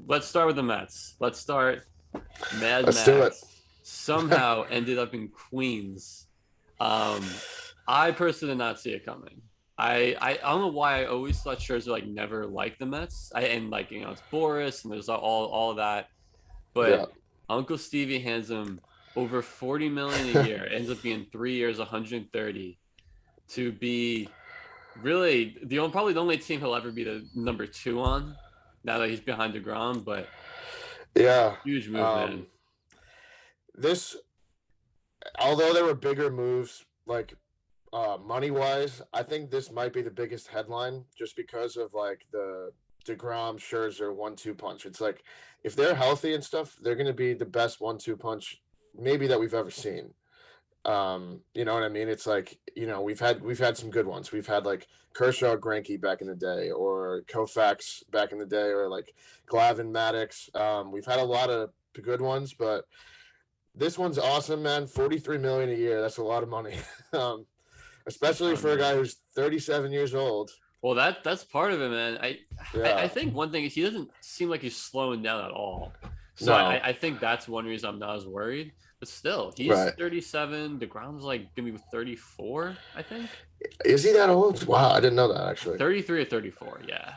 let's start with the Mets. Let's start. Mad Let's do it. Max somehow ended up in Queens. I personally did not see it coming. I don't know why I always thought Scherzer like never liked the Mets. And like it's Boris and there's all of that, Yeah. but Uncle Stevie hands him over 40 million a year. It ends up being 3 years, 130 to be really probably the only team he'll ever be the number two on. Now that he's behind DeGrom, but Yeah. huge move, man. Um, this, although there were bigger moves, like money wise, I think this might be the biggest headline just because of like the DeGrom Scherzer 1-2 punch. It's like if they're healthy and stuff, they're going to be the best 1-2 punch maybe that we've ever seen. You know what I mean? It's like, we've had some good ones. We've had like Kershaw Greinke back in the day, or Koufax back in the day, or like Glavine Maddox. We've had a lot of good ones, but this one's awesome, man. 43 million a year. That's a lot of money. um, Especially for a guy who's 37 years old. Well, that's part of it, man. I Yeah. think one thing is he doesn't seem like he's slowing down at all. So No. I think that's one reason I'm not as worried. But still, he's Right. 37. DeGrom's like gonna be 34, I think. Is he that old? Wow, I didn't know that actually. 33 or 34, yeah.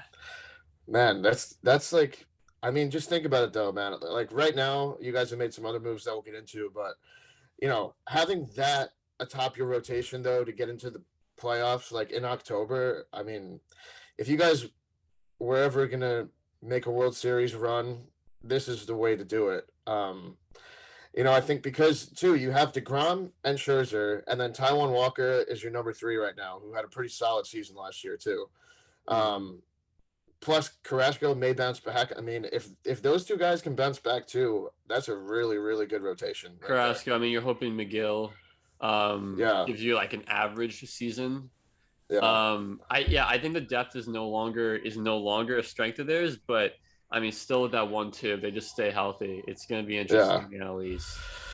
Man, that's like, I mean, just think about it though, man. Like right now, you guys have made some other moves that we'll get into, but having that atop your rotation though to get into the playoffs like in October, I mean, if you guys were ever gonna make a World Series run, this is the way to do it. I think because too you have DeGrom and Scherzer, and then Taijuan Walker is your number three right now, who had a pretty solid season last year too. Um, Plus Carrasco may bounce back. I mean, if those two guys can bounce back too, that's a really really good rotation. Right Carrasco, I mean, you're hoping McGill yeah, gives you like an average season. yeah, I think the depth is no longer a strength of theirs, but I mean, still with that 1-2, if they just stay healthy, it's going to be yeah. interesting at least.